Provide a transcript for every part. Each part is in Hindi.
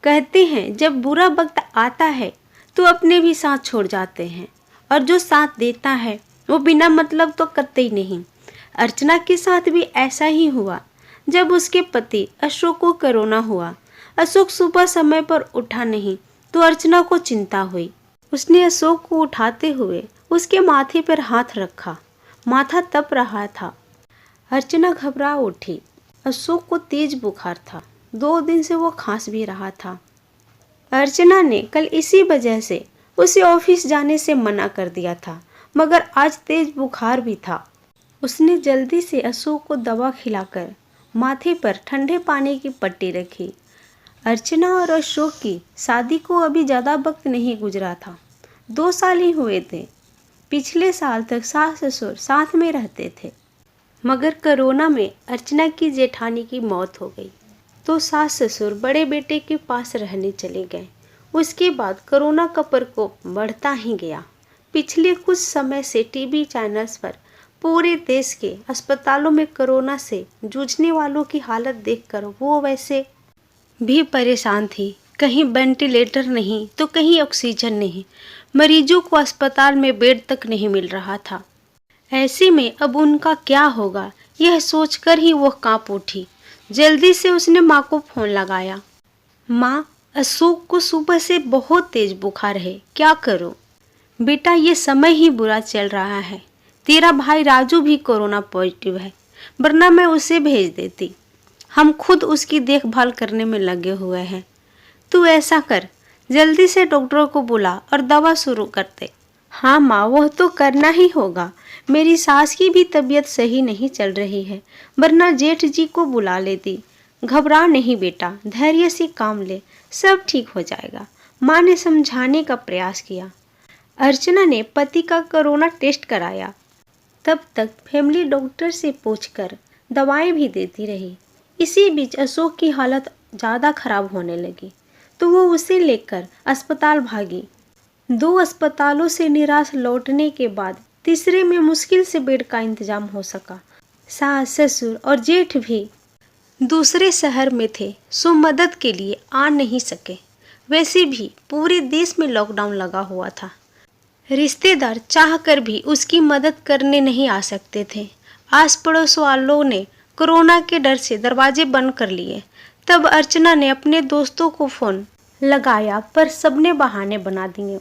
कहते हैं जब बुरा वक्त आता है तो अपने भी साथ छोड़ जाते हैं, और जो साथ देता है वो बिना मतलब तो कतई नहीं। अर्चना के साथ भी ऐसा ही हुआ। जब उसके पति अशोक को कोरोना हुआ, अशोक सुबह समय पर उठा नहीं तो अर्चना को चिंता हुई। उसने अशोक को उठाते हुए उसके माथे पर हाथ रखा। माथा तप रहा था। अर्चना घबरा उठी। अशोक को तेज बुखार था। 2 दिन से वो खांस भी रहा था। अर्चना ने कल इसी वजह से उसे ऑफिस जाने से मना कर दिया था, मगर आज तेज बुखार भी था। उसने जल्दी से अशोक को दवा खिलाकर माथे पर ठंडे पानी की पट्टी रखी। अर्चना और अशोक की शादी को अभी ज़्यादा वक्त नहीं गुजरा था, 2 साल ही हुए थे। पिछले साल तक सास ससुर साथ में रहते थे, मगर कोरोना में अर्चना की जेठानी की मौत हो गई तो सास ससुर बड़े बेटे के पास रहने चले गए। उसके बाद कोरोना का प्रकोप बढ़ता ही गया। पिछले कुछ समय से टीवी चैनल्स पर पूरे देश के अस्पतालों में कोरोना से जूझने वालों की हालत देखकर वो वैसे भी परेशान थी। कहीं वेंटिलेटर नहीं तो कहीं ऑक्सीजन नहीं। मरीजों को अस्पताल में बेड तक नहीं मिल रहा था। ऐसे में अब उनका क्या होगा, यह सोचकर ही वह कांप उठी। जल्दी से उसने माँ को फोन लगाया। माँ, अशोक को सुबह से बहुत तेज बुखार है, क्या करूँ? बेटा, ये समय ही बुरा चल रहा है। तेरा भाई राजू भी कोरोना पॉजिटिव है, वरना मैं उसे भेज देती। हम खुद उसकी देखभाल करने में लगे हुए हैं। तू ऐसा कर, जल्दी से डॉक्टरों को बुला और दवा शुरू कर दे। हाँ माँ, वह तो करना ही होगा। मेरी सास की भी तबीयत सही नहीं चल रही है, वरना जेठ जी को बुला लेती। घबरा नहीं बेटा, धैर्य से काम ले, सब ठीक हो जाएगा। माँ ने समझाने का प्रयास किया। अर्चना ने पति का कोरोना टेस्ट कराया। तब तक फैमिली डॉक्टर से पूछकर दवाएं भी देती रही। इसी बीच अशोक की हालत ज़्यादा खराब होने लगी तो वो उसे लेकर अस्पताल भागी। 2 अस्पतालों से निराश लौटने के बाद तीसरे में मुश्किल से बेड का इंतजाम हो सका। सास ससुर और जेठ भी दूसरे शहर में थे, सो मदद के लिए आ नहीं सके। वैसे भी पूरे देश में लॉकडाउन लगा हुआ था। रिश्तेदार चाहकर भी उसकी मदद करने नहीं आ सकते थे। आस पड़ोस वालों ने कोरोना के डर से दरवाजे बंद कर लिए। तब अर्चना ने अपने दोस्तों को फोन लगाया, पर सबने बहाने बना दिए।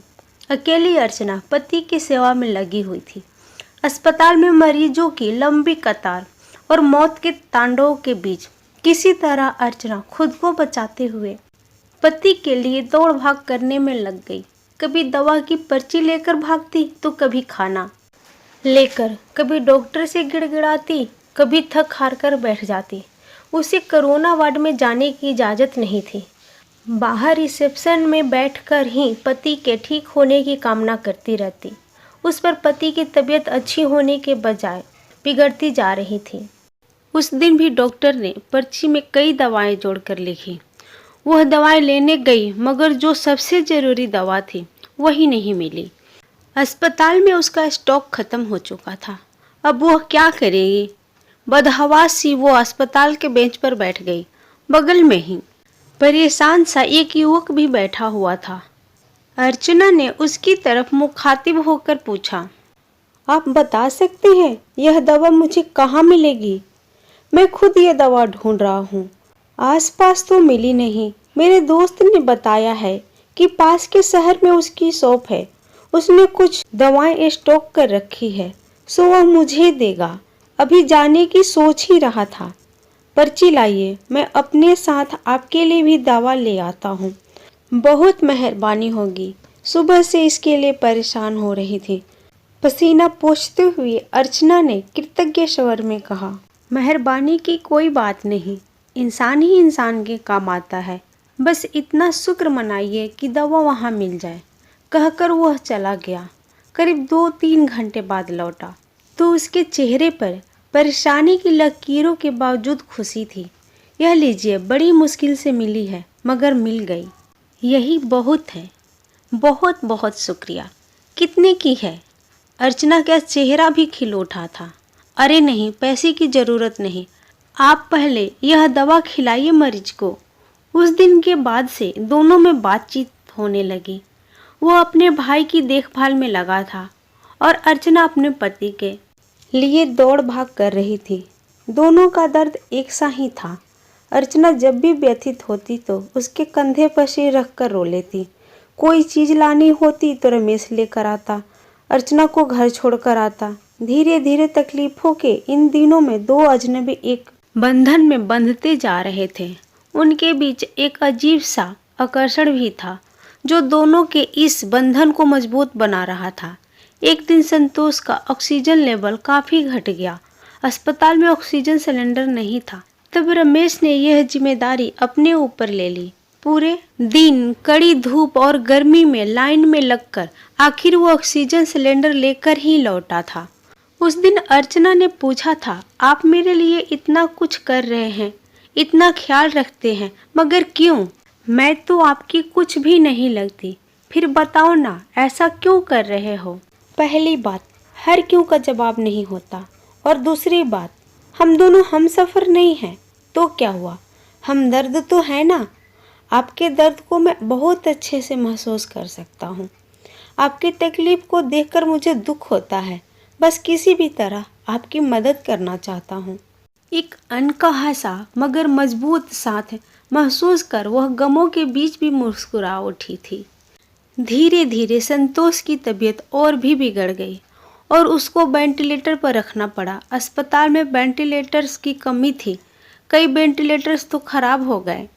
अकेली अर्चना पति की सेवा में लगी हुई थी। अस्पताल में मरीजों की लंबी कतार और मौत के तांडव के बीच किसी तरह अर्चना खुद को बचाते हुए पति के लिए दौड़ भाग करने में लग गई। कभी दवा की पर्ची लेकर भागती तो कभी खाना लेकर, कभी डॉक्टर से गिड़गिड़ाती, कभी थक हार कर बैठ जाती। उसे कोरोना वार्ड में जाने की इजाज़त नहीं थी। बाहर रिसेप्शन में बैठकर ही पति के ठीक होने की कामना करती रहती। उस पर पति की तबीयत अच्छी होने के बजाय बिगड़ती जा रही थी। उस दिन भी डॉक्टर ने पर्ची में कई दवाएं जोड़कर लिखी। वह दवाएं लेने गई, मगर जो सबसे ज़रूरी दवा थी वही नहीं मिली। अस्पताल में उसका स्टॉक खत्म हो चुका था। अब वह क्या करेगी? बदहवास सी वो अस्पताल के बेंच पर बैठ गई। बगल में ही परेशान सा एक युवक भी बैठा हुआ था। अर्चना ने उसकी तरफ मुखातिब होकर पूछा, आप बता सकते हैं यह दवा मुझे कहाँ मिलेगी? मैं खुद ये दवा ढूंढ रहा हूँ, आसपास तो मिली नहीं। मेरे दोस्त ने बताया है कि पास के शहर में उसकी शॉप है, उसने कुछ दवाएं स्टॉक कर रखी है, सो वह मुझे देगा। अभी जाने की सोच ही रहा था। पर्ची लाइए, मैं अपने साथ आपके लिए भी दवा ले आता हूँ। बहुत मेहरबानी होगी। सुबह से इसके लिए परेशान हो रही थी। पसीना पोंछते हुए अर्चना ने कृतज्ञ स्वर में कहा, मेहरबानी की कोई बात नहीं, इंसान ही इंसान के काम आता है। बस इतना शुक्र मनाइए कि दवा वहाँ मिल जाए। कहकर वह चला गया। करीब 2-3 घंटे बाद लौटा तो उसके चेहरे पर परेशानी की लकीरों के बावजूद खुशी थी। यह लीजिए, बड़ी मुश्किल से मिली है, मगर मिल गई, यही बहुत है। बहुत बहुत शुक्रिया। कितने की है? अर्चना का चेहरा भी खिल उठा था। अरे नहीं, पैसे की ज़रूरत नहीं, आप पहले यह दवा खिलाइए मरीज को। उस दिन के बाद से दोनों में बातचीत होने लगी। वो अपने भाई की देखभाल में लगा था और अर्चना अपने पति के लिए दौड़ भाग कर रही थी। दोनों का दर्द एक सा ही था। अर्चना जब भी व्यथित होती तो उसके कंधे पर सिर रख कर रो लेती। कोई चीज लानी होती तो रमेश लेकर आता, अर्चना को घर छोड़कर आता। धीरे धीरे तकलीफों के इन दिनों में दो अजनबी एक बंधन में बंधते जा रहे थे। उनके बीच एक अजीब सा आकर्षण भी था जो दोनों के इस बंधन को मजबूत बना रहा था। एक दिन संतोष का ऑक्सीजन लेवल काफी घट गया। अस्पताल में ऑक्सीजन सिलेंडर नहीं था। तब रमेश ने यह जिम्मेदारी अपने ऊपर ले ली। पूरे दिन कड़ी धूप और गर्मी में लाइन में लगकर आखिर वो ऑक्सीजन सिलेंडर लेकर ही लौटा था। उस दिन अर्चना ने पूछा था, आप मेरे लिए इतना कुछ कर रहे हैं, इतना ख्याल रखते हैं, मगर क्यों? मैं तो आपकी कुछ भी नहीं लगती। फिर बताओ ना, ऐसा क्यों कर रहे हो? पहली बात, हर क्यों का जवाब नहीं होता। और दूसरी बात, हम दोनों हम सफ़र नहीं हैं तो क्या हुआ, हम दर्द तो है ना। आपके दर्द को मैं बहुत अच्छे से महसूस कर सकता हूँ। आपकी तकलीफ को देखकर मुझे दुख होता है। बस किसी भी तरह आपकी मदद करना चाहता हूँ। एक अनकहा सा मगर मजबूत साथ महसूस कर वह गमों के बीच भी मुस्कुरा उठी थी। धीरे धीरे संतोष की तबीयत और भी बिगड़ गई और उसको वेंटिलेटर पर रखना पड़ा। अस्पताल में वेंटिलेटर्स की कमी थी। कई वेंटिलेटर्स तो खराब हो गए।